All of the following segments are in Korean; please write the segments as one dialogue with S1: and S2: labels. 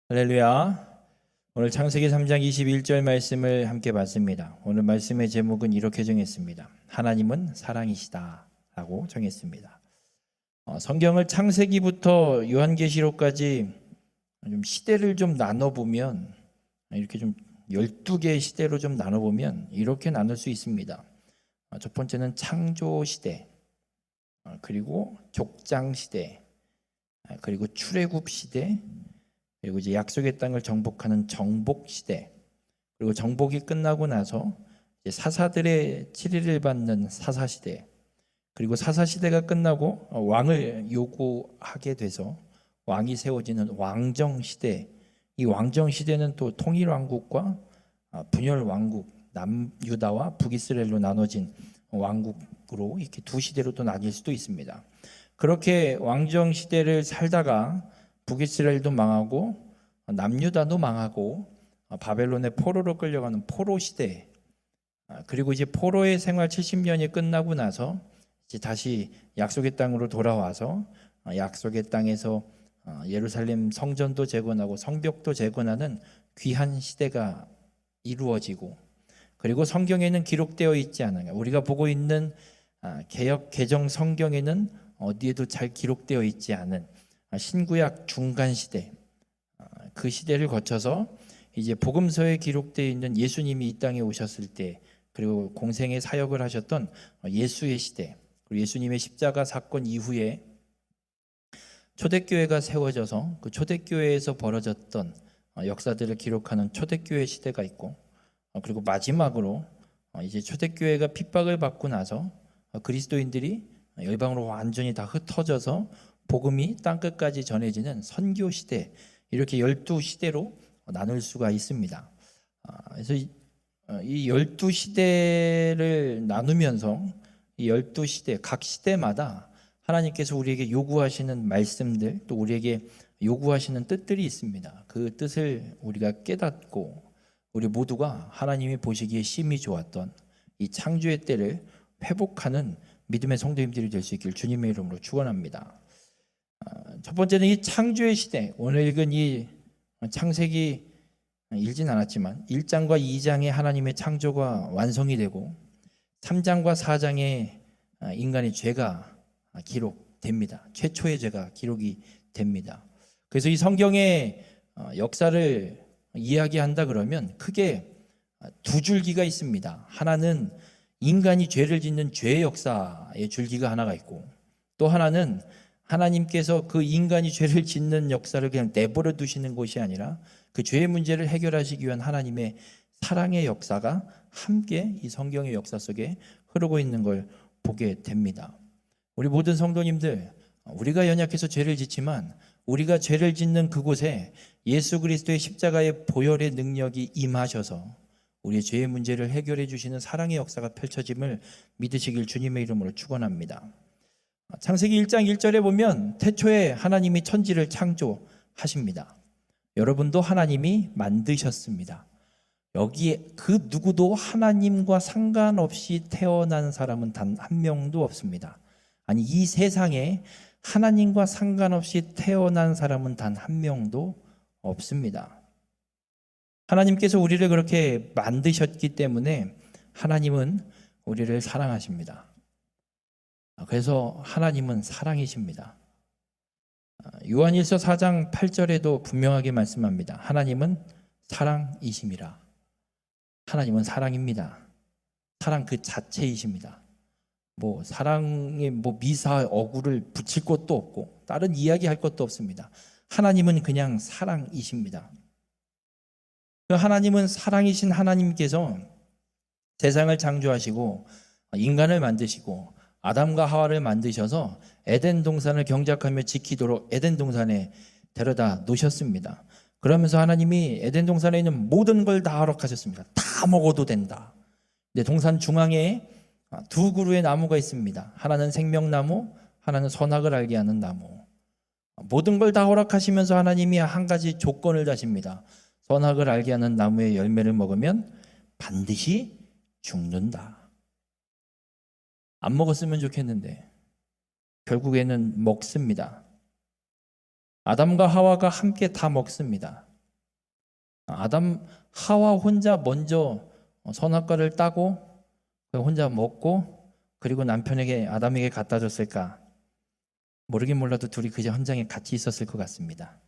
S1: 할렐루야. 오늘 창세기 3장 21절 말씀을 함께 봤습니다. 오늘 말씀의 제목은 이렇게 정했습니다. 하나님은 사랑이시다 라고 정했습니다. 성경을 창세기부터 요한계시록까지 좀 시대를 좀 나눠보면, 이렇게 좀 12개의 시대로 좀 나눠보면 이렇게 나눌 수 있습니다. 첫 번째는 창조시대, 그리고 족장시대, 그리고 출애굽시대, 그리고 이제 약속의 땅을 정복하는 정복시대, 그리고 정복이 끝나고 나서 이제 사사들의 치리를 받는 사사시대, 그리고 사사시대가 끝나고 왕을 요구하게 돼서 왕이 세워지는 왕정시대. 이 왕정시대는 또 통일왕국과 분열왕국, 남유다와 북이스라엘로 나눠진 왕국으로 이렇게 두 시대로 또 나뉠 수도 있습니다. 그렇게 왕정시대를 살다가 북이스라엘도 망하고 남유다도 망하고 바벨론의 포로로 끌려가는 포로 시대, 그리고 이제 포로의 생활 70년이 끝나고 나서 이제 다시 약속의 땅으로 돌아와서 약속의 땅에서 예루살렘 성전도 재건하고 성벽도 재건하는 귀한 시대가 이루어지고, 그리고 성경에는 기록되어 있지 않아요. 우리가 보고 있는 개역 개정 성경에는 어디에도 잘 기록되어 있지 않은 신구약 중간 시대, 그 시대를 거쳐서 이제 복음서에 기록되어 있는 예수님이 이 땅에 오셨을 때, 그리고 공생의 사역을 하셨던 예수의 시대, 그리고 예수님의 십자가 사건 이후에 초대교회가 세워져서 그 초대교회에서 벌어졌던 역사들을 기록하는 초대교회 시대가 있고, 그리고 마지막으로 이제 초대교회가 핍박을 받고 나서 그리스도인들이 열방으로 완전히 다 흩어져서 복음이 땅끝까지 전해지는 선교 시대, 이렇게 12시대로 나눌 수가 있습니다. 그래서 이 12시대를 나누면서 이 12시대, 각 시대마다 하나님께서 우리에게 요구하시는 말씀들, 또 우리에게 요구하시는 뜻들이 있습니다. 그 뜻을 우리가 깨닫고 우리 모두가 하나님이 보시기에 심히 좋았던 이 창조의 때를 회복하는 믿음의 성도님들이 될 수 있길 주님의 이름으로 축원합니다. 첫 번째는 이 창조의 시대, 오늘 읽은 이 창세기 읽진 않았지만 1장과 2장에 하나님의 창조가 완성이 되고 3장과 4장에 인간의 죄가 기록됩니다. 최초의 죄가 기록이 됩니다. 그래서 이 성경의 역사를 이야기한다 그러면 크게 두 줄기가 있습니다. 하나는 인간이 죄를 짓는 죄의 역사의 줄기가 하나가 있고, 또 하나는 하나님께서 그 인간이 죄를 짓는 역사를 그냥 내버려 두시는 것이 아니라 그 죄의 문제를 해결하시기 위한 하나님의 사랑의 역사가 함께 이 성경의 역사 속에 흐르고 있는 걸 보게 됩니다. 우리 모든 성도님들, 우리가 연약해서 죄를 짓지만 우리가 죄를 짓는 그곳에 예수 그리스도의 십자가의 보혈의 능력이 임하셔서 우리의 죄의 문제를 해결해 주시는 사랑의 역사가 펼쳐짐을 믿으시길 주님의 이름으로 축원합니다. 창세기 1장 1절에 보면 태초에 하나님이 천지를 창조하십니다. 여러분도 하나님이 만드셨습니다. 여기에 그 누구도 하나님과 상관없이 태어난 사람은 단 한 명도 없습니다. 아니, 이 세상에 하나님과 상관없이 태어난 사람은 단 한 명도 없습니다. 하나님께서 우리를 그렇게 만드셨기 때문에 하나님은 우리를 사랑하십니다. 그래서 하나님은 사랑이십니다. 요한일서 4장 8절에도 분명하게 말씀합니다. 하나님은 사랑이심이라. 하나님은 사랑입니다. 사랑 그 자체이십니다. 사랑에 미사 어구를 붙일 것도 없고 다른 이야기할 것도 없습니다. 하나님은 그냥 사랑이십니다. 하나님은 사랑이신 하나님께서 세상을 창조하시고 인간을 만드시고 아담과 하와를 만드셔서 에덴 동산을 경작하며 지키도록 에덴 동산에 데려다 놓으셨습니다. 그러면서 하나님이 에덴 동산에 있는 모든 걸 다 허락하셨습니다. 다 먹어도 된다. 근데 동산 중앙에 두 그루의 나무가 있습니다. 하나는 생명나무, 하나는 선악을 알게 하는 나무. 모든 걸 다 허락하시면서 하나님이 한 가지 조건을 다십니다. 선악을 알게 하는 나무의 열매를 먹으면 반드시 죽는다. 안 먹었으면 좋겠는데 결국에는 먹습니다. 아담과 하와가 함께 다 먹습니다. 하와 혼자 먼저 선악과를 따고 혼자 먹고 그리고 남편에게 아담에게 갖다 줬을까? 모르긴 몰라도 둘이 그 현장에 같이 있었을 것 같습니다.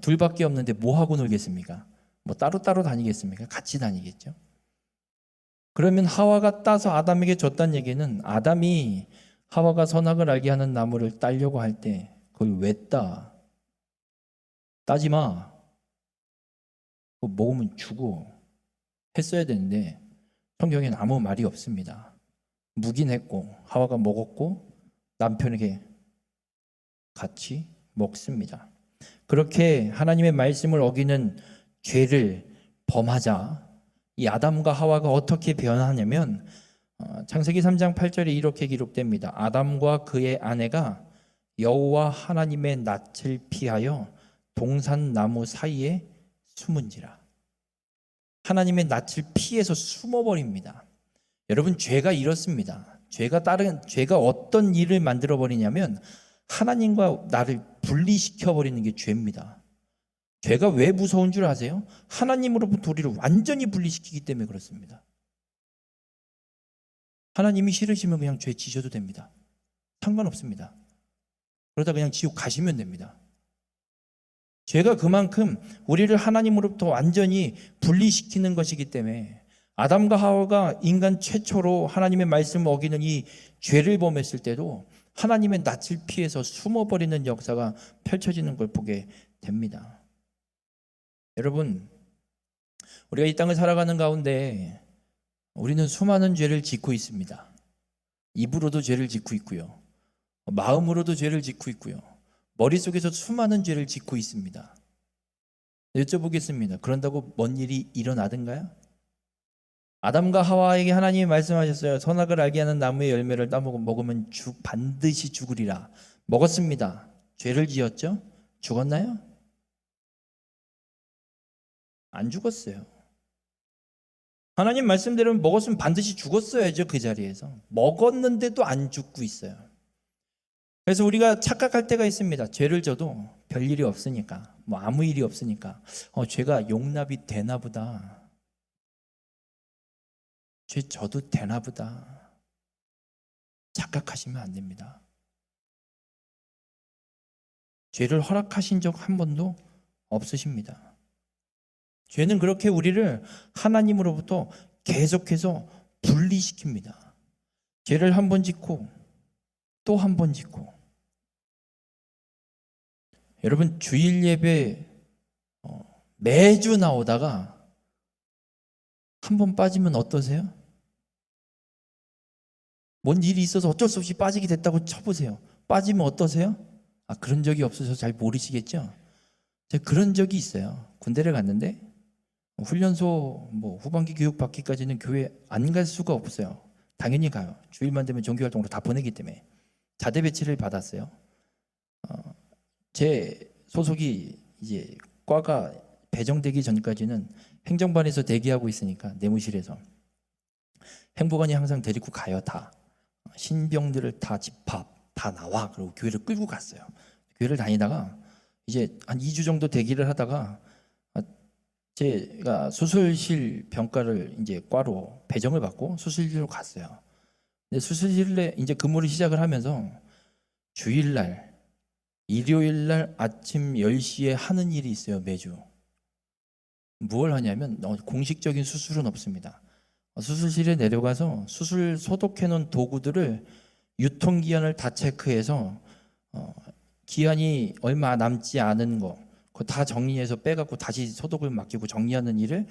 S1: 둘밖에 없는데 뭐 하고 놀겠습니까? 뭐 따로따로 다니겠습니까? 같이 다니겠죠. 그러면 하와가 따서 아담에게 줬다는 얘기는 아담이 하와가 선악을 알게 하는 나무를 따려고 할 때 그걸 왜 따? 따지 마. 그거 먹으면 죽어. 했어야 되는데 성경에는 아무 말이 없습니다. 묵인했고 하와가 먹었고 남편에게 같이 먹습니다. 그렇게 하나님의 말씀을 어기는 죄를 범하자 이 아담과 하와가 어떻게 변하냐면 창세기 3장 8절에 이렇게 기록됩니다. 아담과 그의 아내가 여호와 하나님의 낯을 피하여 동산나무 사이에 숨은지라. 하나님의 낯을 피해서 숨어버립니다. 여러분, 죄가 이렇습니다. 죄가 어떤 일을 만들어 버리냐면 하나님과 나를 분리시켜 버리는 게 죄입니다. 죄가 왜 무서운 줄 아세요? 하나님으로부터 우리를 완전히 분리시키기 때문에 그렇습니다. 하나님이 싫으시면 그냥 죄 지셔도 됩니다. 상관없습니다. 그러다 그냥 지옥 가시면 됩니다. 죄가 그만큼 우리를 하나님으로부터 완전히 분리시키는 것이기 때문에 아담과 하와가 인간 최초로 하나님의 말씀을 어기는 이 죄를 범했을 때도 하나님의 낯을 피해서 숨어버리는 역사가 펼쳐지는 걸 보게 됩니다. 여러분, 우리가 이 땅을 살아가는 가운데 우리는 수많은 죄를 짓고 있습니다. 입으로도 죄를 짓고 있고요. 마음으로도 죄를 짓고 있고요. 머릿속에서 수많은 죄를 짓고 있습니다. 여쭤보겠습니다. 그런다고 뭔 일이 일어나든가요? 아담과 하와에게 하나님이 말씀하셨어요. 선악을 알게 하는 나무의 열매를 따먹으면 반드시 죽으리라. 먹었습니다. 죄를 지었죠? 죽었나요? 안 죽었어요. 하나님 말씀대로 먹었으면 반드시 죽었어야죠. 그 자리에서. 먹었는데도 안 죽고 있어요. 그래서 우리가 착각할 때가 있습니다. 죄를 져도 별일이 없으니까, 뭐 아무 일이 없으니까 죄가 용납이 되나 보다. 죄 져도 되나 보다. 착각하시면 안 됩니다. 죄를 허락하신 적 한 번도 없으십니다. 죄는 그렇게 우리를 하나님으로부터 계속해서 분리시킵니다. 죄를 한 번 짓고 또 한 번 짓고. 여러분, 주일 예배 매주 나오다가 한 번 빠지면 어떠세요? 뭔 일이 있어서 어쩔 수 없이 빠지게 됐다고 쳐보세요. 빠지면 어떠세요? 그런 적이 없어서 잘 모르시겠죠? 제가 그런 적이 있어요. 군대를 갔는데 훈련소 후반기 교육 받기까지는 교회 안 갈 수가 없어요. 당연히 가요. 주일만 되면 종교활동으로 다 보내기 때문에. 자대 배치를 받았어요. 제 소속이 이제 과가 배정되기 전까지는 행정반에서 대기하고 있으니까 내무실에서 행보관이 항상 데리고 가요. 다 신병들을 다 집합 다 나와. 그리고 교회를 끌고 갔어요. 교회를 다니다가 이제 한 2주 정도 대기를 하다가 제가 수술실 병과를 이제 과로 배정을 받고 수술실로 갔어요. 근데 수술실에 이제 근무를 시작을 하면서 주일날, 일요일날 아침 10시에 하는 일이 있어요. 매주. 뭘 하냐면 공식적인 수술은 없습니다. 수술실에 내려가서 수술 소독해 놓은 도구들을 유통기한을 다 체크해서 기한이 얼마 남지 않은 거 그거 다 정리해서 빼갖고 다시 소독을 맡기고 정리하는 일을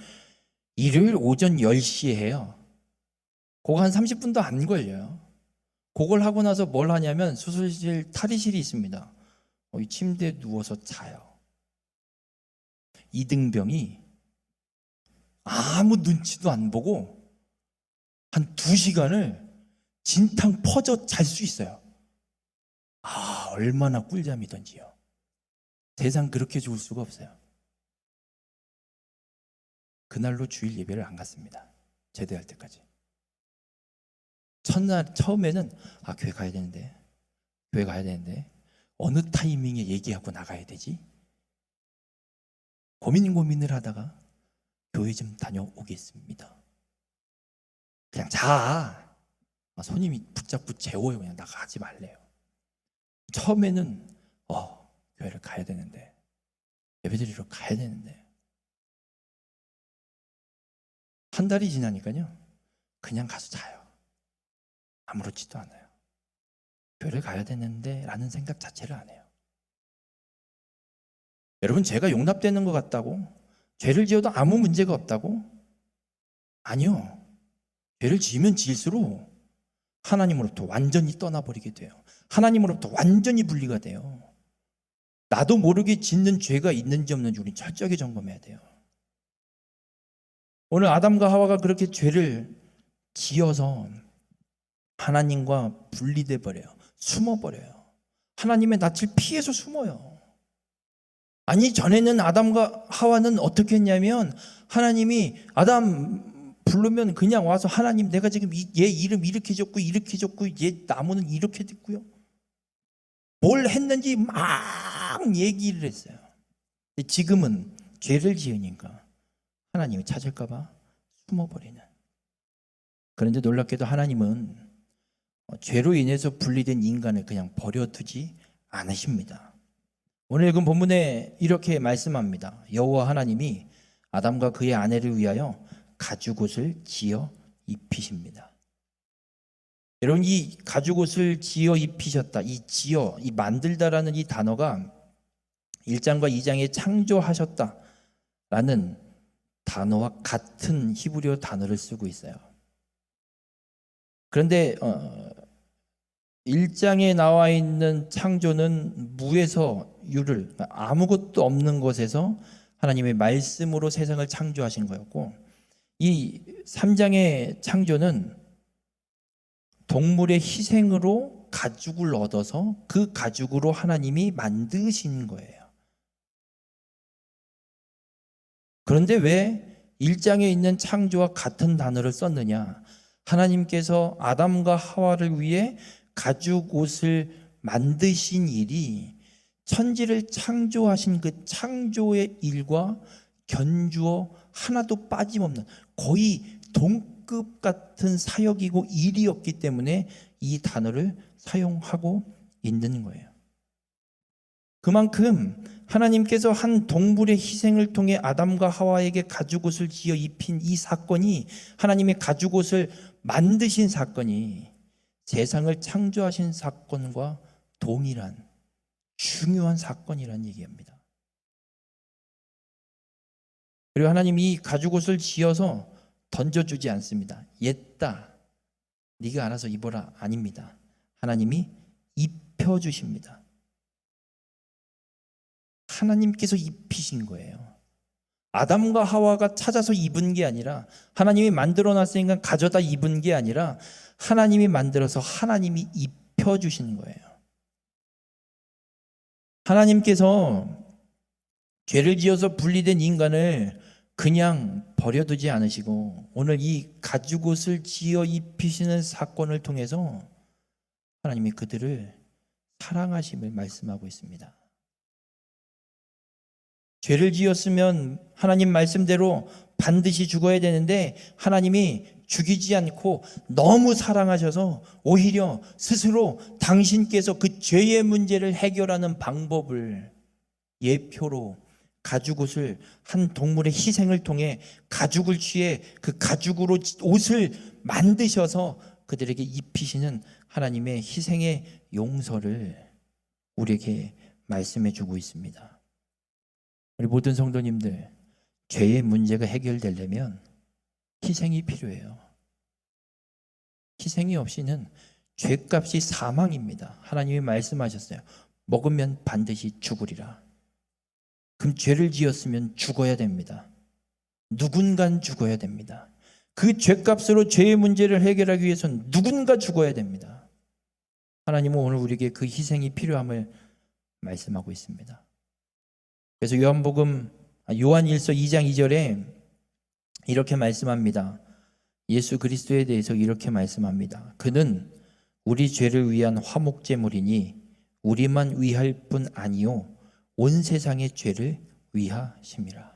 S1: 일요일 오전 10시에 해요. 그거 한 30분도 안 걸려요. 그걸 하고 나서 뭘 하냐면 수술실 탈의실이 있습니다. 이 침대에 누워서 자요. 이등병이 아무 눈치도 안 보고 한 2시간을 진탕 퍼져 잘 수 있어요. 얼마나 꿀잠이던지요. 세상 그렇게 좋을 수가 없어요. 그날로 주일 예배를 안 갔습니다. 제대할 때까지. 처음에는 교회 가야 되는데 어느 타이밍에 얘기하고 나가야 되지? 고민을 하다가 교회 좀 다녀오겠습니다. 그냥 자. 손님이 붙잡고 재워요. 그냥 나 가지 말래요. 처음에는 교회를 가야 되는데, 예배드리러 가야 되는데, 한 달이 지나니까요 그냥 가서 자요. 아무렇지도 않아요. 교회를 가야 되는데 라는 생각 자체를 안 해요. 여러분, 죄가 용납되는 것 같다고? 죄를 지어도 아무 문제가 없다고? 아니요. 죄를 지으면 지을수록 하나님으로부터 완전히 떠나버리게 돼요. 하나님으로부터 완전히 분리가 돼요. 나도 모르게 짓는 죄가 있는지 없는지 우리는 철저하게 점검해야 돼요. 오늘 아담과 하와가 그렇게 죄를 지어서 하나님과 분리돼 버려요. 숨어버려요. 하나님의 낯을 피해서 숨어요. 아니, 전에는 아담과 하와는 어떻게 했냐면, 하나님이 아담 부르면 그냥 와서, 하나님 내가 지금 얘 이름 이렇게 줬고 이렇게 줬고 얘 나무는 이렇게 됐고요, 뭘 했는지 막 얘기를 했어요. 지금은 죄를 지으니까 하나님이 찾을까 봐 숨어버리는. 그런데 놀랍게도 하나님은 죄로 인해서 분리된 인간을 그냥 버려두지 않으십니다. 오늘 읽은 본문에 이렇게 말씀합니다. 여호와 하나님이 아담과 그의 아내를 위하여 가죽옷을 지어 입히십니다. 여러분, 이 가죽옷을 지어 입히셨다, 이 만들다라는 이 단어가 1장과 2장에 창조하셨다라는 단어와 같은 히브리어 단어를 쓰고 있어요. 그런데 1장에 나와 있는 창조는 무에서 유를, 아무것도 없는 것에서 하나님의 말씀으로 세상을 창조하신 거였고, 이 3장의 창조는 동물의 희생으로 가죽을 얻어서 그 가죽으로 하나님이 만드신 거예요. 그런데 왜 1장에 있는 창조와 같은 단어를 썼느냐? 하나님께서 아담과 하와를 위해 가죽 옷을 만드신 일이 천지를 창조하신 그 창조의 일과 견주어 하나도 빠짐없는 거의 동급 같은 사역이고 일이었기 때문에 이 단어를 사용하고 있는 거예요. 그만큼 하나님께서 한 동물의 희생을 통해 아담과 하와에게 가죽옷을 지어 입힌 이 사건이, 하나님의 가죽옷을 만드신 사건이 세상을 창조하신 사건과 동일한 중요한 사건이라는 얘기입니다. 그리고 하나님이 이 가죽옷을 지어서 던져주지 않습니다. 옛다, 네가 알아서 입어라, 아닙니다. 하나님이 입혀주십니다. 하나님께서 입히신 거예요. 아담과 하와가 찾아서 입은 게 아니라, 하나님이 만들어놨으니까 가져다 입은 게 아니라, 하나님이 만들어서 하나님이 입혀주신 거예요. 하나님께서 죄를 지어서 분리된 인간을 그냥 버려두지 않으시고, 오늘 이 가죽옷을 지어 입히시는 사건을 통해서 하나님이 그들을 사랑하심을 말씀하고 있습니다. 죄를 지었으면 하나님 말씀대로 반드시 죽어야 되는데, 하나님이 죽이지 않고 너무 사랑하셔서 오히려 스스로 당신께서 그 죄의 문제를 해결하는 방법을 예표로 가죽옷을, 한 동물의 희생을 통해 가죽을 취해 그 가죽으로 옷을 만드셔서 그들에게 입히시는 하나님의 희생의 용서를 우리에게 말씀해 주고 있습니다. 우리 모든 성도님들, 죄의 문제가 해결되려면 희생이 필요해요. 희생이 없이는 죄값이 사망입니다. 하나님이 말씀하셨어요. 먹으면 반드시 죽으리라. 그럼 죄를 지었으면 죽어야 됩니다. 누군간 죽어야 됩니다. 그 죄값으로 죄의 문제를 해결하기 위해서는 누군가 죽어야 됩니다. 하나님은 오늘 우리에게 그 희생이 필요함을 말씀하고 있습니다. 그래서 요한일서 2장 2절에 이렇게 말씀합니다. 예수 그리스도에 대해서 이렇게 말씀합니다. 그는 우리 죄를 위한 화목제물이니 우리만 위할 뿐 아니요 온 세상의 죄를 위하심이라.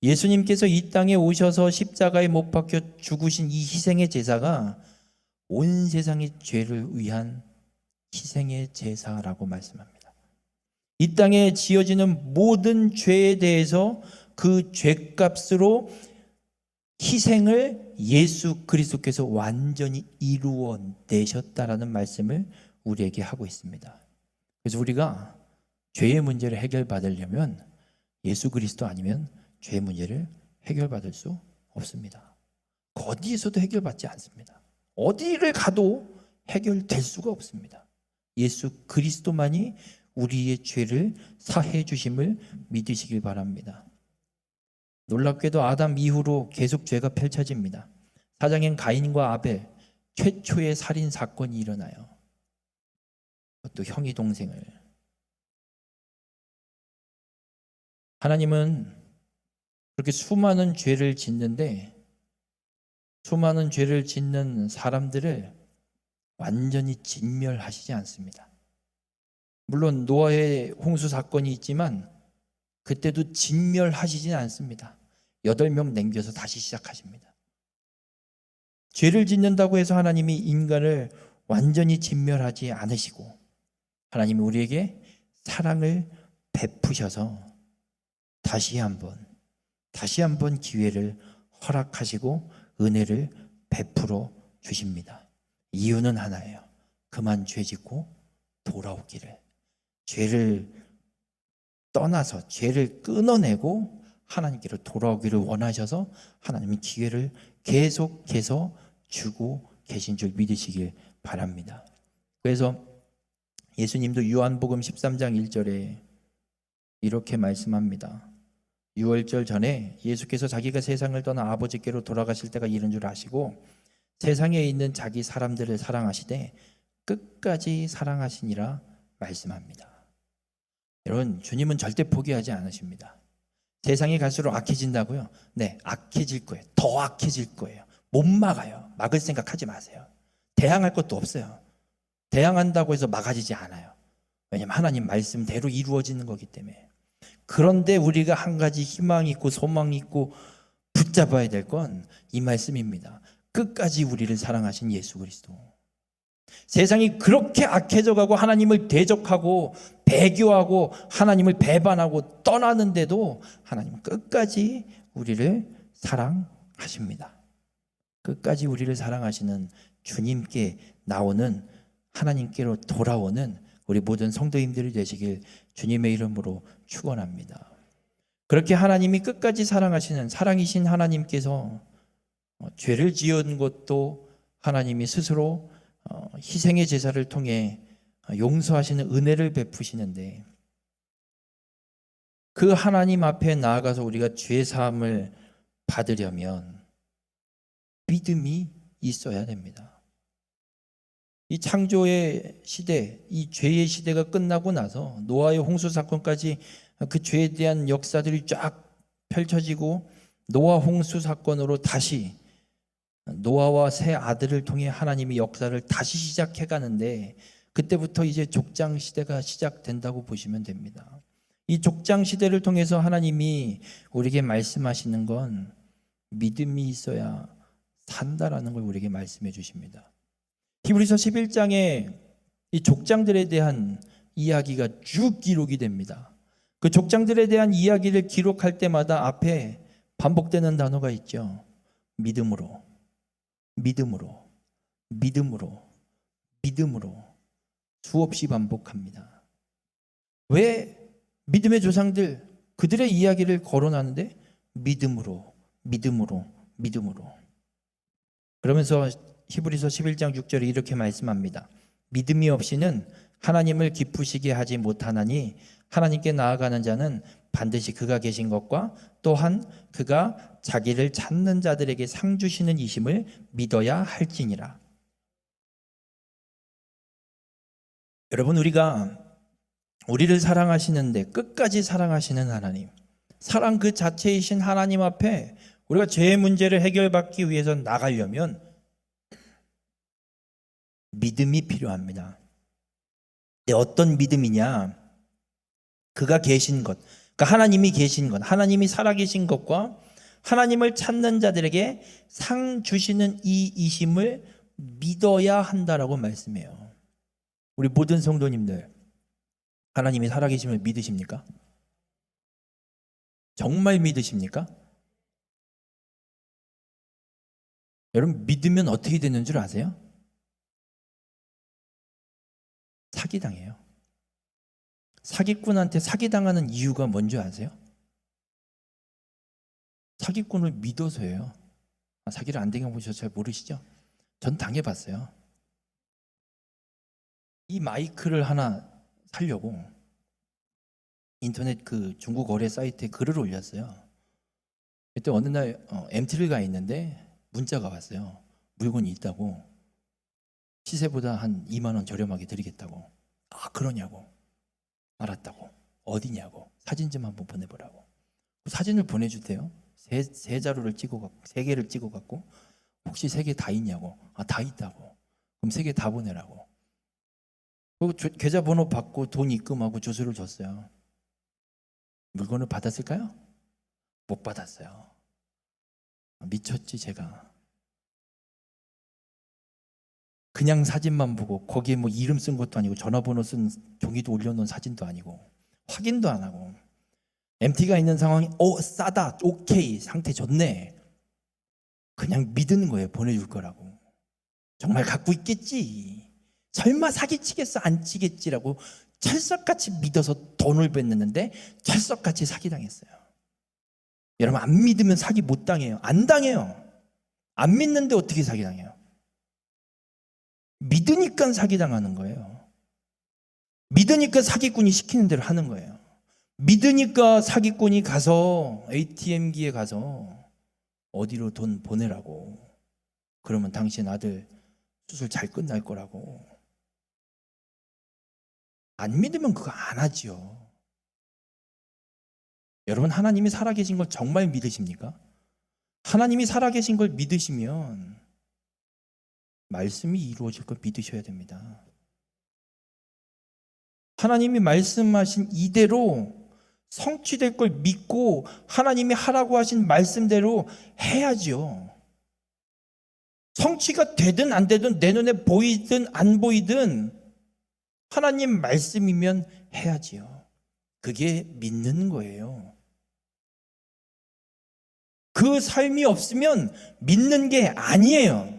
S1: 예수님께서 이 땅에 오셔서 십자가에 못 박혀 죽으신 이 희생의 제사가 온 세상의 죄를 위한 희생의 제사라고 말씀합니다. 이 땅에 지어지는 모든 죄에 대해서 그 죄값으로 희생을 예수 그리스도께서 완전히 이루어 내셨다라는 말씀을 우리에게 하고 있습니다. 그래서 우리가 죄의 문제를 해결받으려면 예수 그리스도 아니면 죄의 문제를 해결받을 수 없습니다. 어디에서도 해결받지 않습니다. 어디를 가도 해결될 수가 없습니다. 예수 그리스도만이 우리의 죄를 사해 주심을 믿으시길 바랍니다. 놀랍게도 아담 이후로 계속 죄가 펼쳐집니다. 사장인 가인과 아벨 최초의 살인 사건이 일어나요. 또 형이 동생을. 하나님은 그렇게 수많은 죄를 짓는데 수많은 죄를 짓는 사람들을 완전히 진멸하시지 않습니다. 물론 노아의 홍수 사건이 있지만 그때도 진멸하시진 않습니다. 8명 남겨서 다시 시작하십니다. 죄를 짓는다고 해서 하나님이 인간을 완전히 진멸하지 않으시고 하나님이 우리에게 사랑을 베푸셔서 다시 한번 기회를 허락하시고 은혜를 베풀어 주십니다. 이유는 하나예요. 그만 죄 짓고 돌아오기를. 죄를 떠나서 죄를 끊어내고 하나님께로 돌아오기를 원하셔서 하나님이 기회를 계속해서 주고 계신 줄 믿으시길 바랍니다. 그래서 예수님도 요한복음 13장 1절에 이렇게 말씀합니다. 유월절 전에 예수께서 자기가 세상을 떠나 아버지께로 돌아가실 때가 이른 줄 아시고 세상에 있는 자기 사람들을 사랑하시되 끝까지 사랑하시니라 말씀합니다. 여러분, 주님은 절대 포기하지 않으십니다. 세상이 갈수록 악해진다고요? 네, 악해질 거예요. 더 악해질 거예요. 못 막아요. 막을 생각하지 마세요. 대항할 것도 없어요. 대항한다고 해서 막아지지 않아요. 왜냐하면 하나님 말씀대로 이루어지는 거기 때문에. 그런데 우리가 한 가지 희망이 있고 소망이 있고 붙잡아야 될 건 이 말씀입니다. 끝까지 우리를 사랑하신 예수 그리스도. 세상이 그렇게 악해져 가고 하나님을 대적하고 배교하고 하나님을 배반하고 떠나는데도 하나님은 끝까지 우리를 사랑하십니다. 끝까지 우리를 사랑하시는 주님께 나오는 하나님께로 돌아오는 우리 모든 성도님들이 되시길 주님의 이름으로 축원합니다. 그렇게 하나님이 끝까지 사랑하시는 사랑이신 하나님께서 죄를 지은 것도 하나님이 스스로 희생의 제사를 통해 용서하시는 은혜를 베푸시는데 그 하나님 앞에 나아가서 우리가 죄 사함을 받으려면 믿음이 있어야 됩니다. 이 창조의 시대, 이 죄의 시대가 끝나고 나서 노아의 홍수 사건까지 그 죄에 대한 역사들이 쫙 펼쳐지고 노아 홍수 사건으로 다시 노아와 세 아들을 통해 하나님이 역사를 다시 시작해 가는데 그때부터 이제 족장 시대가 시작된다고 보시면 됩니다. 이 족장 시대를 통해서 하나님이 우리에게 말씀하시는 건 믿음이 있어야 산다라는 걸 우리에게 말씀해 주십니다. 히브리서 11장에 이 족장들에 대한 이야기가 쭉 기록이 됩니다. 그 족장들에 대한 이야기를 기록할 때마다 앞에 반복되는 단어가 있죠. 믿음으로, 믿음으로, 믿음으로, 믿음으로 수없이 반복합니다. 왜 믿음의 조상들 그들의 이야기를 거론하는데 믿음으로, 믿음으로, 믿음으로. 그러면서 히브리서 11장 6절에 이렇게 말씀합니다. 믿음이 없이는 하나님을 기쁘시게 하지 못하나니 하나님께 나아가는 자는 반드시 그가 계신 것과 또한 그가 자기를 찾는 자들에게 상 주시는 이심을 믿어야 할지니라. 여러분, 우리를 사랑하시는데 끝까지 사랑하시는 하나님, 사랑 그 자체이신 하나님 앞에 우리가 죄의 문제를 해결받기 위해서 나가려면 믿음이 필요합니다. 어떤 믿음이냐? 그가 계신 것, 그러니까 하나님이 계신 것, 하나님이 살아계신 것과 하나님을 찾는 자들에게 상 주시는 이 이심을 믿어야 한다라고 말씀해요. 우리 모든 성도님들, 하나님이 살아계심을 믿으십니까? 정말 믿으십니까? 여러분, 믿으면 어떻게 되는 줄 아세요? 사기당해요. 사기꾼한테 사기당하는 이유가 뭔지 아세요? 사기꾼을 믿어서예요. 사기를 안 당해보셔서 잘 모르시죠? 전 당해봤어요. 이 마이크를 하나 사려고 인터넷 그 중고 거래 사이트에 글을 올렸어요. 그때 어느 날 MT를 가 있는데 문자가 왔어요. 물건이 있다고, 시세보다 한 2만 원 저렴하게 드리겠다고. 아, 그러냐고. 알았다고. 어디냐고. 사진 좀 한번 보내보라고. 사진을 보내주대요. 세 자루를 찍어갖고, 3개를 찍어갖고, 혹시 3개 다 있냐고. 아, 다 있다고. 그럼 3개 다 보내라고. 그리고 계좌번호 받고 돈 입금하고 주소를 줬어요. 물건을 받았을까요? 못 받았어요. 미쳤지 제가. 그냥 사진만 보고 거기에 뭐 이름 쓴 것도 아니고 전화번호 쓴 종이도 올려놓은 사진도 아니고 확인도 안 하고 MT가 있는 상황이 싸다, 오케이, 상태 좋네, 그냥 믿는 거예요. 보내줄 거라고. 정말 갖고 있겠지, 설마 사기치겠어 안 치겠지라고 철석같이 믿어서 돈을 뱉는데 철석같이 사기당했어요. 여러분, 안 믿으면 사기 못 당해요. 안 당해요. 안 믿는데 어떻게 사기당해요? 믿으니까 사기당하는 거예요. 믿으니까 사기꾼이 시키는 대로 하는 거예요. 믿으니까 사기꾼이 가서 ATM기에 가서 어디로 돈 보내라고, 그러면 당신 아들 수술 잘 끝날 거라고. 안 믿으면 그거 안 하지요. 여러분, 하나님이 살아계신 걸 정말 믿으십니까? 하나님이 살아계신 걸 믿으시면 말씀이 이루어질 걸 믿으셔야 됩니다. 하나님이 말씀하신 이대로 성취될 걸 믿고 하나님이 하라고 하신 말씀대로 해야지요. 성취가 되든 안 되든, 내 눈에 보이든 안 보이든 하나님 말씀이면 해야지요. 그게 믿는 거예요. 그 삶이 없으면 믿는 게 아니에요.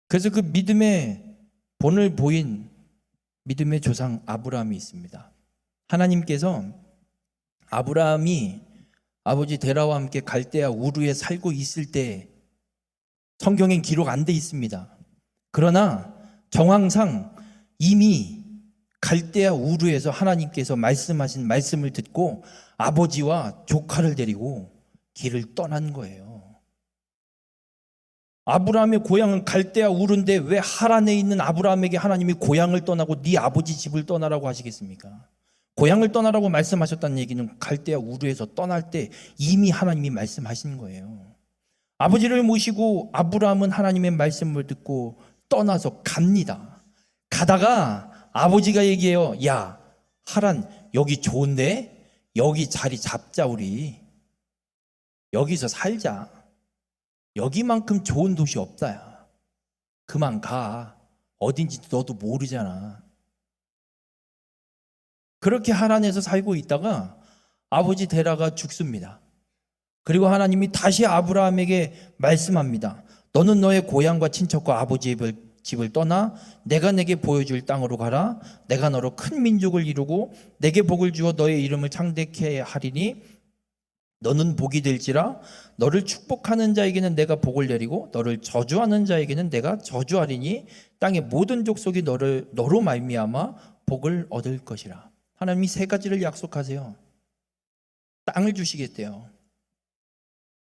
S1: 그래서 그 믿음의 본을 보인 믿음의 조상 아브라함이 있습니다. 하나님께서 아브라함이 아버지 데라와 함께 갈대아 우르에 살고 있을 때, 성경엔 기록 안 돼 있습니다. 그러나 정황상 이미 갈대아 우르에서 하나님께서 말씀하신 말씀을 듣고 아버지와 조카를 데리고 길을 떠난 거예요. 아브라함의 고향은 갈대아 우르인데 왜 하란에 있는 아브라함에게 하나님이 고향을 떠나고 네 아버지 집을 떠나라고 하시겠습니까? 고향을 떠나라고 말씀하셨다는 얘기는 갈대아 우르에서 떠날 때 이미 하나님이 말씀하신 거예요. 아버지를 모시고 아브라함은 하나님의 말씀을 듣고 떠나서 갑니다. 가다가 아버지가 얘기해요. 야, 하란 여기 좋은데? 여기 자리 잡자. 우리 여기서 살자. 여기만큼 좋은 도시 없다야. 그만 가. 어딘지 너도 모르잖아. 그렇게 하란에서 살고 있다가 아버지 데라가 죽습니다. 그리고 하나님이 다시 아브라함에게 말씀합니다. 너는 너의 고향과 친척과 아버지의 집을 떠나 내가 내게 보여줄 땅으로 가라. 내가 너로 큰 민족을 이루고 내게 복을 주어 너의 이름을 창대케 하리니 너는 복이 될지라. 너를 축복하는 자에게는 내가 복을 내리고 너를 저주하는 자에게는 내가 저주하리니 땅의 모든 족속이 너로 말미암아 복을 얻을 것이라. 하나님이 3가지를 약속하세요. 땅을 주시겠대요.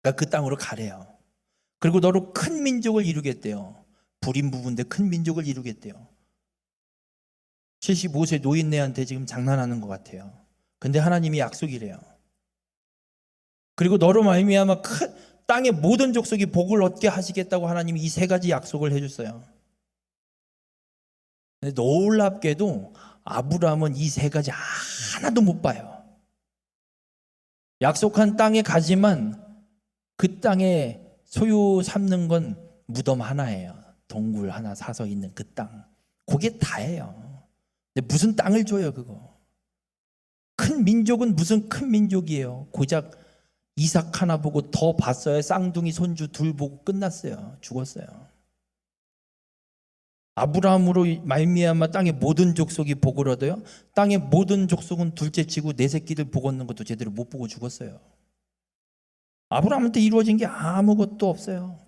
S1: 그러니까 그 땅으로 가래요. 그리고 너로 큰 민족을 이루겠대요. 불임 부부인데 큰 민족을 이루겠대요. 75세 노인네한테 지금 장난하는 것 같아요. 근데 하나님이 약속이래요. 그리고 너로 말미암아 땅의 모든 족속이 복을 얻게 하시겠다고 하나님이 이 3가지 약속을 해줬어요. 근데 놀랍게도 아브라함은 이 세 가지 하나도 못 봐요. 약속한 땅에 가지만 그 땅에 소유 삼는 건 무덤 하나예요. 동굴 하나 사서 있는 그 땅. 그게 다예요. 근데 무슨 땅을 줘요, 그거. 큰 민족은 무슨 큰 민족이에요. 고작 이삭 하나 보고 더 봤어요. 쌍둥이 손주 둘 보고 끝났어요. 죽었어요. 아브라함으로 말미암아 땅의 모든 족속이 복을 얻어요. 땅의 모든 족속은 둘째치고 내 새끼들 복 얻는 것도 제대로 못 보고 죽었어요. 아브라함한테 이루어진 게 아무것도 없어요.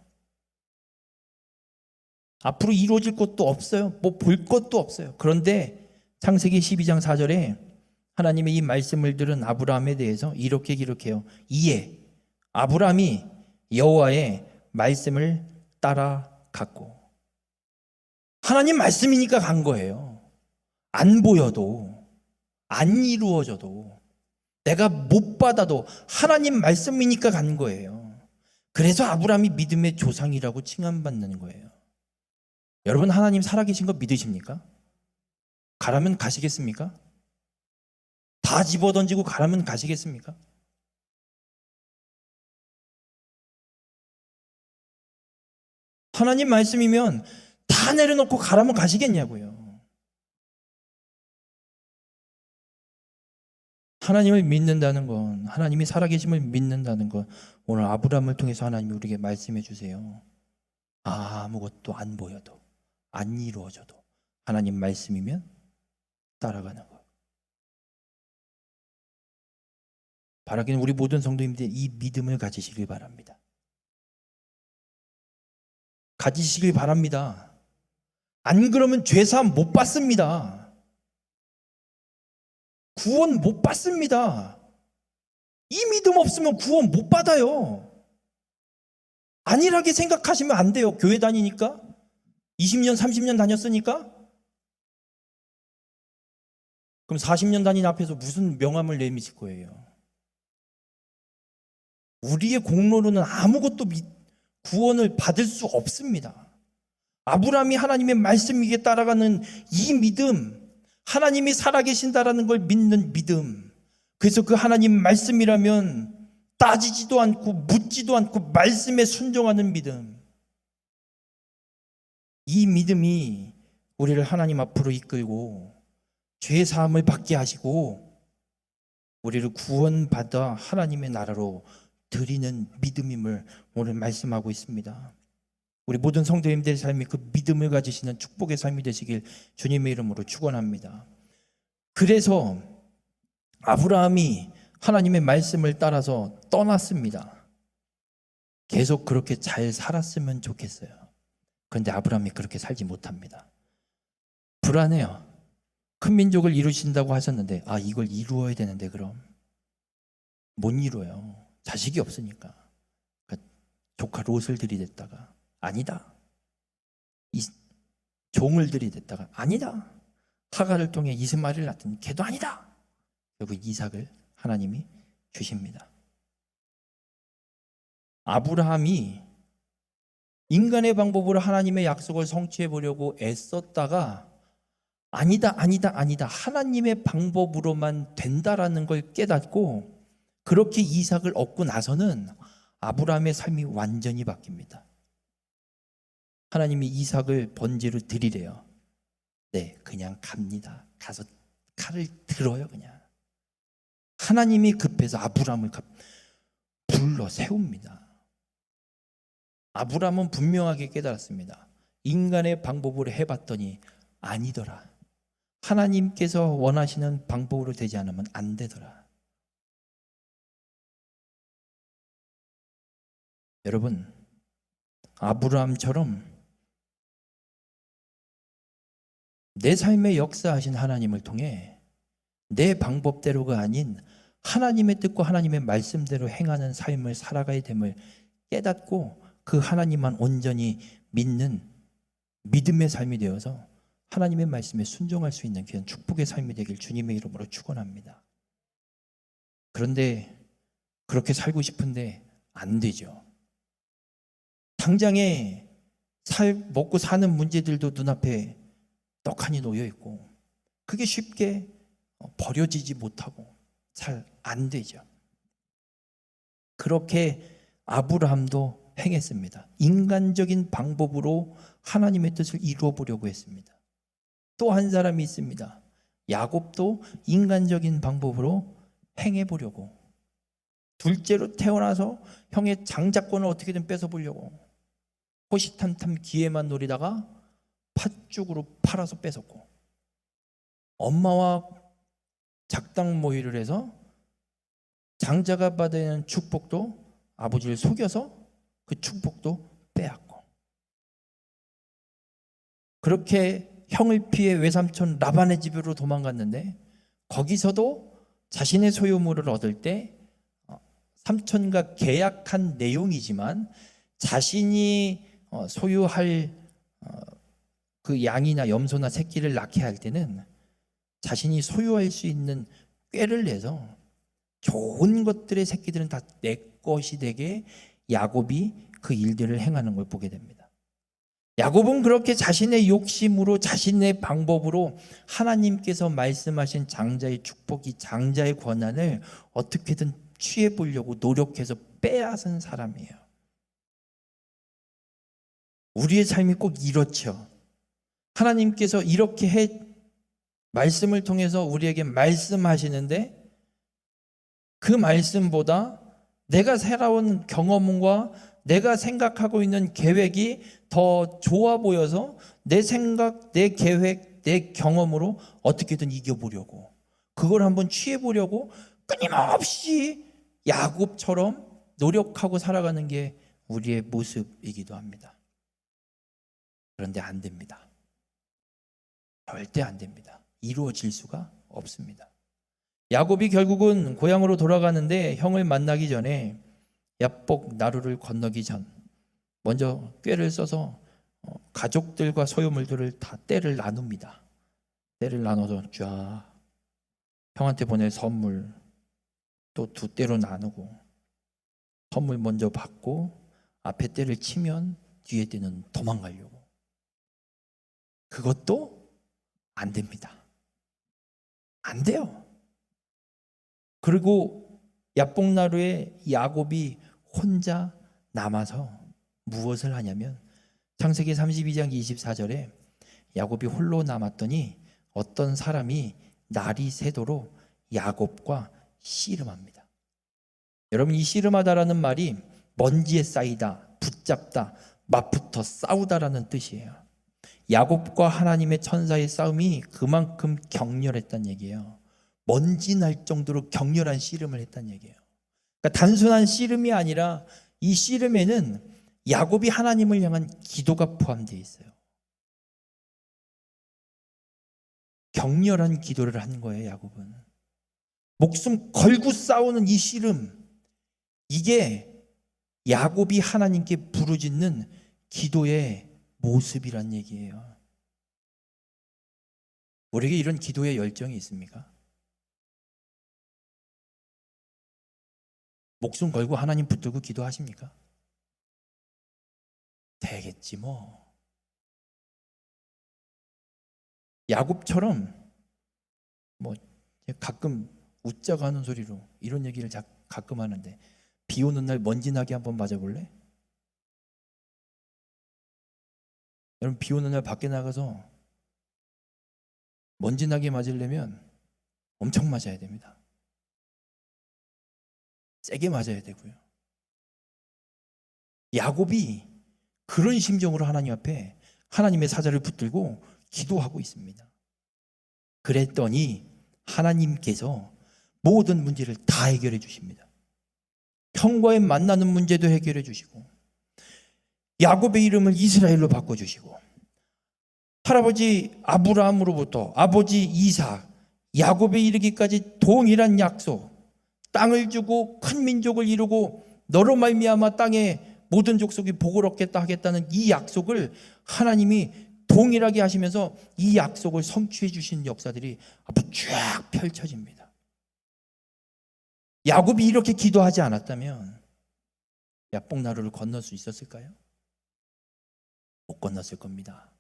S1: 앞으로 이루어질 것도 없어요. 뭐 볼 것도 없어요. 그런데 창세기 12장 4절에 하나님의 이 말씀을 들은 아브라함에 대해서 이렇게 기록해요. 이에 아브라함이 여호와의 말씀을 따라갔고. 하나님 말씀이니까 간 거예요. 안 보여도, 안 이루어져도, 내가 못 받아도 하나님 말씀이니까 간 거예요. 그래서 아브라함이 믿음의 조상이라고 칭함받는 거예요. 여러분, 하나님 살아계신 거 믿으십니까? 가라면 가시겠습니까? 다 집어던지고 가라면 가시겠습니까? 하나님 말씀이면 다 내려놓고 가라면 가시겠냐고요. 하나님을 믿는다는 건, 하나님이 살아계심을 믿는다는 건 오늘 아브라함을 통해서 하나님이 우리에게 말씀해 주세요. 아무것도 안 보여도, 안 이루어져도 하나님 말씀이면 따라가는 거. 바라기는 우리 모든 성도님들 이 믿음을 가지시길 바랍니다. 가지시길 바랍니다. 안 그러면 죄사함 못 받습니다. 구원 못 받습니다. 이 믿음 없으면 구원 못 받아요. 안일하게 생각하시면 안 돼요. 교회 다니니까 20년 30년 다녔으니까 그럼 40년 다닌 앞에서 무슨 명함을 내미실 거예요? 우리의 공로로는 아무것도 구원을 받을 수 없습니다. 아브라함이 하나님의 말씀에 따라가는 이 믿음, 하나님이 살아계신다라는 걸 믿는 믿음, 그래서 그 하나님 말씀이라면 따지지도 않고 묻지도 않고 말씀에 순종하는 믿음, 이 믿음이 우리를 하나님 앞으로 이끌고 죄 사함을 받게 하시고 우리를 구원받아 하나님의 나라로 드리는 믿음임을 오늘 말씀하고 있습니다. 우리 모든 성도님들의 삶이 그 믿음을 가지시는 축복의 삶이 되시길 주님의 이름으로 축원합니다. 그래서 아브라함이 하나님의 말씀을 따라서 떠났습니다. 계속 그렇게 잘 살았으면 좋겠어요. 그런데 아브라함이 그렇게 살지 못합니다. 불안해요. 큰 민족을 이루신다고 하셨는데 이걸 이루어야 되는데 그럼 못 이루어요. 자식이 없으니까. 그러니까 조카 롯을 들이댔다가 아니다. 이 종을 들이댔다가 아니다. 하갈을 통해 이스마엘을 낳더니 걔도 아니다. 결국 이삭을 하나님이 주십니다. 아브라함이 인간의 방법으로 하나님의 약속을 성취해 보려고 애썼다가 아니다. 하나님의 방법으로만 된다라는 걸 깨닫고 그렇게 이삭을 얻고 나서는 아브라함의 삶이 완전히 바뀝니다. 하나님이 이삭을 번제로 드리래요. 네, 그냥 갑니다. 가서 칼을 들어요, 그냥. 하나님이 급해서 아브라함을 불러 세웁니다. 아브라함은 분명하게 깨달았습니다. 인간의 방법으로 해봤더니 아니더라. 하나님께서 원하시는 방법으로 되지 않으면 안 되더라. 여러분, 아브라함처럼 내 삶에 역사하신 하나님을 통해 내 방법대로가 아닌 하나님의 뜻과 하나님의 말씀대로 행하는 삶을 살아가야 됨을 깨닫고 그 하나님만 온전히 믿는 믿음의 삶이 되어서 하나님의 말씀에 순종할 수 있는 귀한 축복의 삶이 되길 주님의 이름으로 축원합니다. 그런데 그렇게 살고 싶은데 안 되죠. 당장에 먹고 사는 문제들도 눈앞에 떡하니 놓여 있고 그게 쉽게 버려지지 못하고 잘 안 되죠. 그렇게 아브라함도 행했습니다. 인간적인 방법으로 하나님의 뜻을 이루어 보려고 했습니다. 또 한 사람이 있습니다. 야곱도 인간적인 방법으로 행해 보려고, 둘째로 태어나서 형의 장자권을 어떻게든 뺏어 보려고 호시탐탐 기회만 노리다가 팥죽으로 팔아서 뺏었고, 엄마와 작당 모의를 해서 장자가 받은 축복도 아버지를 속여서 그 축복도 빼앗고, 그렇게 형을 피해 외삼촌 라반의 집으로 도망갔는데 거기서도 자신의 소유물을 얻을 때 삼촌과 계약한 내용이지만 자신이 소유할 그 양이나 염소나 새끼를 낳게 할 때는 자신이 소유할 수 있는 꾀를 내서 좋은 것들의 새끼들은 다 내 것이 되게 야곱이 그 일들을 행하는 걸 보게 됩니다. 야곱은 그렇게 자신의 욕심으로, 자신의 방법으로 하나님께서 말씀하신 장자의 축복이, 장자의 권한을 어떻게든 취해 보려고 노력해서 빼앗은 사람이에요. 우리의 삶이 꼭 이렇죠. 하나님께서 이렇게 말씀을 통해서 우리에게 말씀하시는데 그 말씀보다 내가 살아온 경험과 내가 생각하고 있는 계획이 더 좋아 보여서 내 생각, 내 계획, 내 경험으로 어떻게든 이겨보려고, 그걸 한번 취해보려고 끊임없이 야곱처럼 노력하고 살아가는 게 우리의 모습이기도 합니다. 그런데 안 됩니다. 절대 안 됩니다. 이루어질 수가 없습니다. 야곱이 결국은 고향으로 돌아가는데 형을 만나기 전에 야복 나루를 건너기 전 먼저 꾀를 써서 가족들과 소유물들을 다 떼를 나눕니다. 떼를 나눠서 쫙 형한테 보낼 선물 또 두 떼로 나누고, 선물 먼저 받고 앞에 떼를 치면 뒤에 떼는 도망가려고. 그것도 안 됩니다. 안 돼요. 그리고 야복나루에 야곱이 혼자 남아서 무엇을 하냐면 창세기 32장 24절에 야곱이 홀로 남았더니 어떤 사람이 날이 새도록 야곱과 씨름합니다. 여러분, 이 씨름하다라는 말이 먼지에 쌓이다, 붙잡다, 맞붙어 싸우다라는 뜻이에요. 야곱과 하나님의 천사의 싸움이 그만큼 격렬했단 얘기예요. 먼지 날 정도로 격렬한 씨름을 했단 얘기예요. 그러니까 단순한 씨름이 아니라 이 씨름에는 야곱이 하나님을 향한 기도가 포함되어 있어요. 격렬한 기도를 한 거예요, 야곱은. 목숨 걸고 싸우는 이 씨름, 이게 야곱이 하나님께 부르짖는 기도의 모습이란 얘기예요. 우리에게 이런 기도의 열정이 있습니까? 목숨 걸고 하나님 붙들고 기도하십니까? 되겠지 뭐. 야곱처럼 뭐 가끔 웃자고 하는 소리로 이런 얘기를 가끔 하는데, 비 오는 날 먼지 나게 한번 맞아볼래? 여러분, 비 오는 날 밖에 나가서 먼지 나게 맞으려면 엄청 맞아야 됩니다. 세게 맞아야 되고요. 야곱이 그런 심정으로 하나님 앞에 하나님의 사자를 붙들고 기도하고 있습니다. 그랬더니 하나님께서 모든 문제를 다 해결해 주십니다. 형과의 만나는 문제도 해결해 주시고, 야곱의 이름을 이스라엘로 바꿔주시고, 할아버지 아브라함으로부터 아버지 이삭, 야곱에 이르기까지 동일한 약속, 땅을 주고 큰 민족을 이루고 너로 말미암아 땅에 모든 족속이 복을 얻겠다 하겠다는 이 약속을 하나님이 동일하게 하시면서 이 약속을 성취해 주신 역사들이 앞으로 쫙 펼쳐집니다. 야곱이 이렇게 기도하지 않았다면 야복나루를 건널 수 있었을까요? 못 건넜을 겁니다.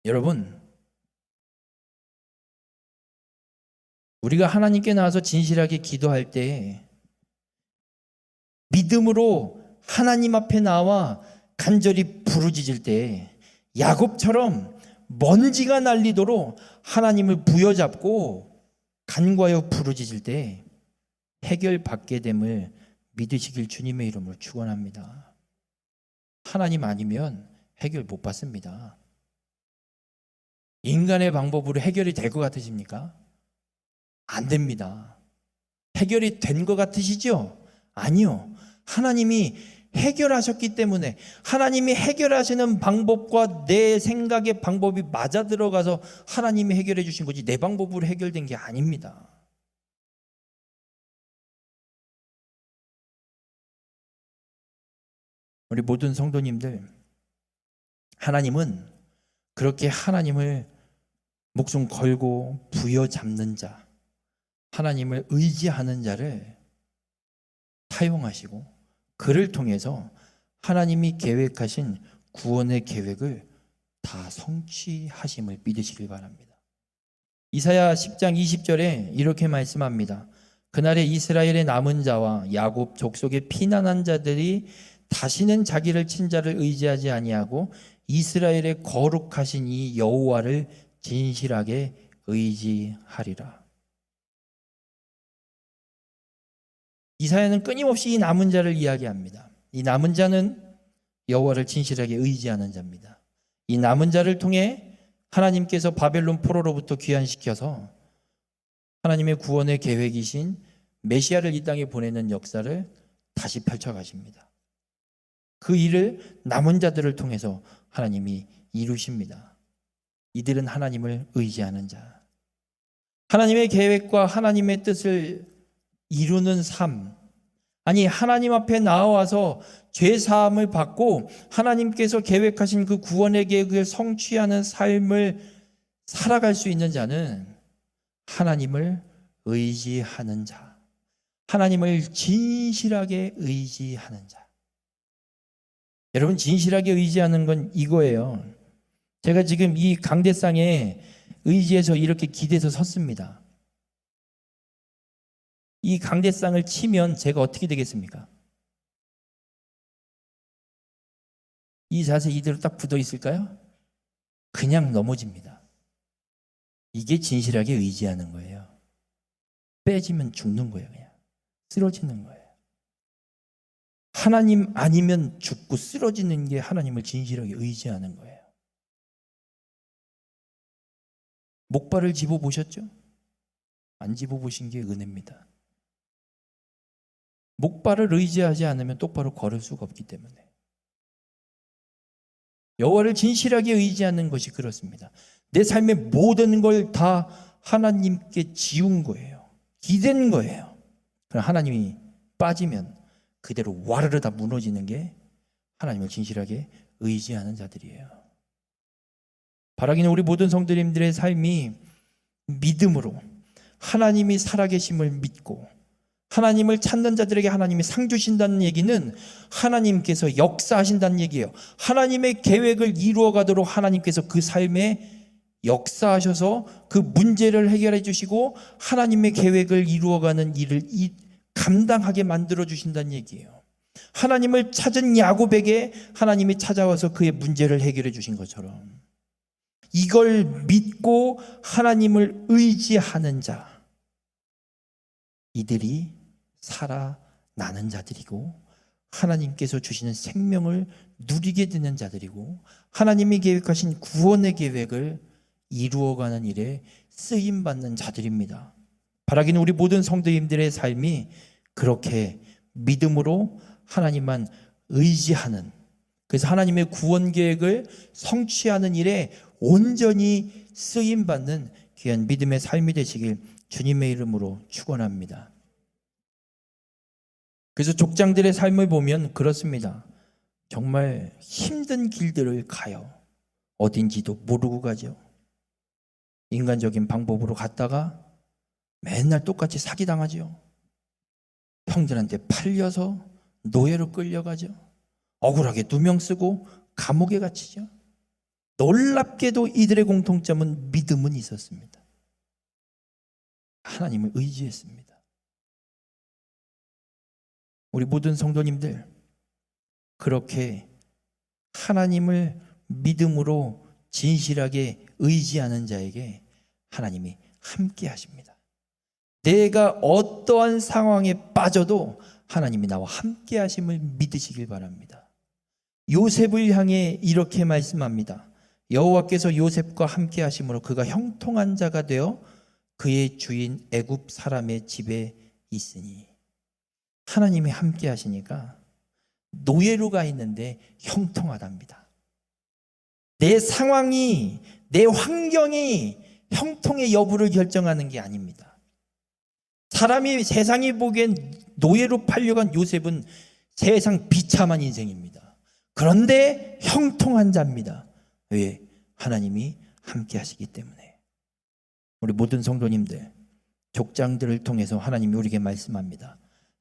S1: 여러분, 우리가 하나님께 나와서 진실하게 기도할 때 믿음으로 하나님 앞에 나와 간절히 부르짖을 때 야곱처럼 먼지가 날리도록 하나님을 부여잡고 간과하여 부르짖을 때 해결받게 됨을 믿으시길 주님의 이름으로 축원합니다. 하나님 아니면 해결 못 받습니다. 인간의 방법으로 해결이 될 것 같으십니까? 안 됩니다. 해결이 된 것 같으시죠? 아니요. 하나님이 해결하셨기 때문에 하나님이 해결하시는 방법과 내 생각의 방법이 맞아 들어가서 하나님이 해결해 주신 거지 내 방법으로 해결된 게 아닙니다. 우리 모든 성도님들, 하나님은 그렇게 하나님을 목숨 걸고 부여잡는 자, 하나님을 의지하는 자를 사용하시고 그를 통해서 하나님이 계획하신 구원의 계획을 다 성취하심을 믿으시길 바랍니다. 이사야 10장 20절에 이렇게 말씀합니다. 그날에 이스라엘의 남은 자와 야곱 족속의 피난한 자들이 다시는 자기를 친 자를 의지하지 아니하고 이스라엘의 거룩하신 이 여호와를 진실하게 의지하리라. 이사야는 끊임없이 이 남은 자를 이야기합니다. 이 남은 자는 여호와를 진실하게 의지하는 자입니다. 이 남은 자를 통해 하나님께서 바벨론 포로로부터 귀환시켜서 하나님의 구원의 계획이신 메시아를 이 땅에 보내는 역사를 다시 펼쳐가십니다. 그 일을 남은 자들을 통해서 하나님이 이루십니다. 이들은 하나님을 의지하는 자. 하나님의 계획과 하나님의 뜻을 이루는 삶, 아니 하나님 앞에 나와서 죄사함을 받고 하나님께서 계획하신 그 구원의 계획을 성취하는 삶을 살아갈 수 있는 자는 하나님을 의지하는 자, 하나님을 진실하게 의지하는 자. 여러분, 진실하게 의지하는 건 이거예요. 제가 지금 이 강대상에 의지해서 이렇게 기대서 섰습니다. 이 강대상을 치면 제가 어떻게 되겠습니까? 이 자세 이대로 딱 붙어 있을까요? 그냥 넘어집니다. 이게 진실하게 의지하는 거예요. 빼지면 죽는 거예요. 그냥 쓰러지는 거예요. 하나님 아니면 죽고 쓰러지는 게 하나님을 진실하게 의지하는 거예요. 목발을 집어보셨죠? 안 집어보신 게 은혜입니다. 목발을 의지하지 않으면 똑바로 걸을 수가 없기 때문에. 여호와를 진실하게 의지하는 것이 그렇습니다. 내 삶의 모든 걸 다 하나님께 지운 거예요. 기댄 거예요. 그럼 하나님이 빠지면 그대로 와르르 다 무너지는 게 하나님을 진실하게 의지하는 자들이에요. 바라기는 우리 모든 성도님들의 삶이 믿음으로 하나님이 살아계심을 믿고 하나님을 찾는 자들에게 하나님이 상 주신다는 얘기는 하나님께서 역사하신다는 얘기예요. 하나님의 계획을 이루어가도록 하나님께서 그 삶에 역사하셔서 그 문제를 해결해 주시고 하나님의 계획을 이루어가는 일을 감당하게 만들어 주신다는 얘기예요. 하나님을 찾은 야곱에게 하나님이 찾아와서 그의 문제를 해결해 주신 것처럼 이걸 믿고 하나님을 의지하는 자, 이들이 살아나는 자들이고 하나님께서 주시는 생명을 누리게 되는 자들이고 하나님이 계획하신 구원의 계획을 이루어가는 일에 쓰임받는 자들입니다. 바라기는 우리 모든 성도님들의 삶이 그렇게 믿음으로 하나님만 의지하는, 그래서 하나님의 구원 계획을 성취하는 일에 온전히 쓰임받는 귀한 믿음의 삶이 되시길 주님의 이름으로 축원합니다. 그래서 족장들의 삶을 보면 그렇습니다. 정말 힘든 길들을 가요. 어딘지도 모르고 가죠. 인간적인 방법으로 갔다가 맨날 똑같이 사기당하죠. 형들한테 팔려서 노예로 끌려가죠. 억울하게 누명 쓰고 감옥에 갇히죠. 놀랍게도 이들의 공통점은 믿음은 있었습니다. 하나님을 의지했습니다. 우리 모든 성도님들, 그렇게 하나님을 믿음으로 진실하게 의지하는 자에게 하나님이 함께 하십니다. 내가 어떠한 상황에 빠져도 하나님이 나와 함께 하심을 믿으시길 바랍니다. 요셉을 향해 이렇게 말씀합니다. 여호와께서 요셉과 함께 하심으로 그가 형통한 자가 되어 그의 주인 애굽 사람의 집에 있으니. 하나님이 함께 하시니까 노예로 가 있는데 형통하답니다. 내 상황이, 내 환경이 형통의 여부를 결정하는 게 아닙니다. 세상이 보기엔 노예로 팔려간 요셉은 세상 비참한 인생입니다. 그런데 형통한 자입니다. 왜? 하나님이 함께 하시기 때문에. 우리 모든 성도님들, 족장들을 통해서 하나님이 우리에게 말씀합니다.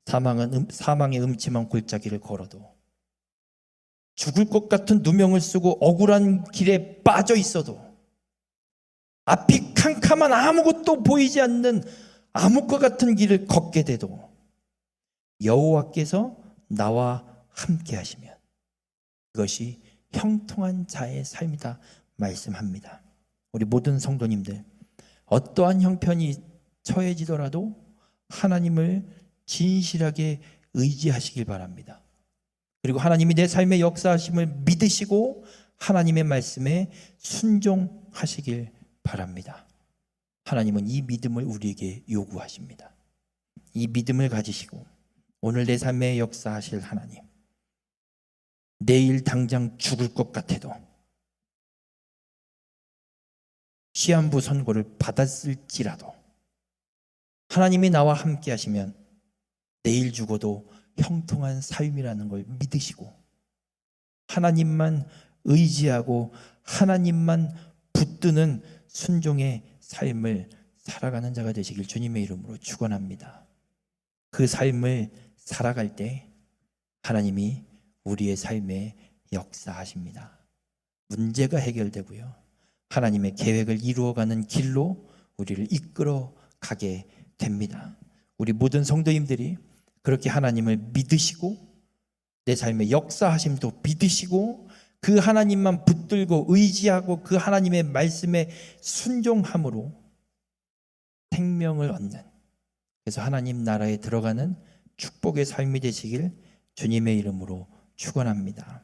S1: 사망의 음침한 골짜기를 걸어도, 죽을 것 같은 누명을 쓰고 억울한 길에 빠져 있어도, 앞이 캄캄한 아무것도 보이지 않는 암흑과 같은 길을 걷게 돼도 여호와께서 나와 함께 하시면 그것이 형통한 자의 삶이다 말씀합니다. 우리 모든 성도님들, 어떠한 형편이 처해지더라도 하나님을 진실하게 의지하시길 바랍니다. 그리고 하나님이 내 삶의 역사하심을 믿으시고 하나님의 말씀에 순종하시길 바랍니다. 하나님은 이 믿음을 우리에게 요구하십니다. 이 믿음을 가지시고 오늘 내 삶의 역사하실 하나님, 내일 당장 죽을 것 같아도 시한부 선고를 받았을지라도 하나님이 나와 함께 하시면 내일 죽어도 형통한 삶이라는 걸 믿으시고 하나님만 의지하고 하나님만 붙드는 순종의 삶을 살아가는 자가 되시길 주님의 이름으로 축원합니다. 그 삶을 살아갈 때 하나님이 우리의 삶에 역사하십니다. 문제가 해결되고요, 하나님의 계획을 이루어가는 길로 우리를 이끌어 가게 됩니다. 우리 모든 성도님들이 그렇게 하나님을 믿으시고 내 삶의 역사하심도 믿으시고 그 하나님만 붙들고 의지하고 그 하나님의 말씀에 순종함으로 생명을 얻는, 그래서 하나님 나라에 들어가는 축복의 삶이 되시길 주님의 이름으로 축원합니다.